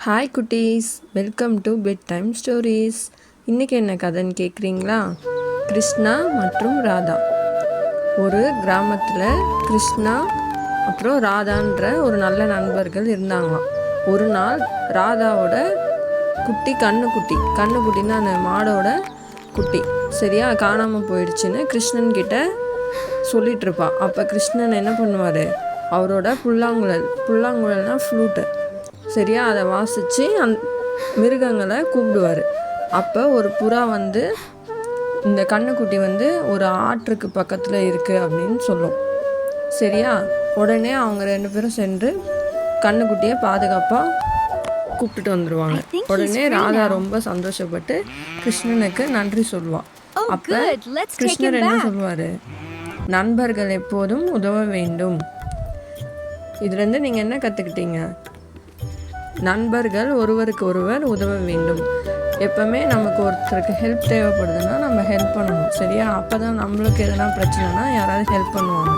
Hi குட்டீஸ், welcome to bed time stories. இன்றைக்கி என்ன கதைன்னு கேட்குறீங்களா? கிருஷ்ணா மற்றும் ராதா. ஒரு கிராமத்தில் கிருஷ்ணா அப்புறம் ராதான்ற ஒரு நல்ல நண்பர்கள் இருந்தாங்களாம். ஒரு நாள் ராதாவோட கண்ணுக்குட்டின்னா அந்த மாடோட குட்டி சரியா காணாமல் போயிடுச்சுன்னு கிருஷ்ணன் கிட்ட சொல்லிட்டு இருப்பான். அப்போ கிருஷ்ணன் என்ன பண்ணுவார், அவரோட புல்லாங்குழல்னா ஃப்ளூட்டு சரியா அதை வாசித்து மிருகங்களை கூப்பிடுவார். அப்போ ஒரு புறா இந்த கண்ணுக்குட்டி ஒரு ஆற்றுக்கு பக்கத்தில் இருக்குது அப்படின்னு சொல்லும் சரியா. உடனே அவங்க 2 பேரும் சென்று கண்ணுக்குட்டியை பாதுகாப்பாக கூப்பிட்டுட்டு வந்துடுவாங்க. உடனே ராதா ரொம்ப சந்தோஷப்பட்டு கிருஷ்ணனுக்கு நன்றி சொல்லுவாள். அப்போ கிருஷ்ணர் என்ன சொல்லுவார், நண்பர்கள் எப்போதும் உதவ வேண்டும். இதுலேருந்து நீங்கள் என்ன கற்றுக்கிட்டீங்க? நண்பர்கள் ஒருவருக்கு ஒருவர் உதவ வேண்டும். எப்போவுமே நமக்கு ஒருத்தருக்கு ஹெல்ப் தேவைப்படுதுன்னா நம்ம ஹெல்ப் பண்ணணும் சரியா. அப்போ தான் நம்மளுக்கு எதனா பிரச்சனைனா யாராவது ஹெல்ப் பண்ணுவாங்க.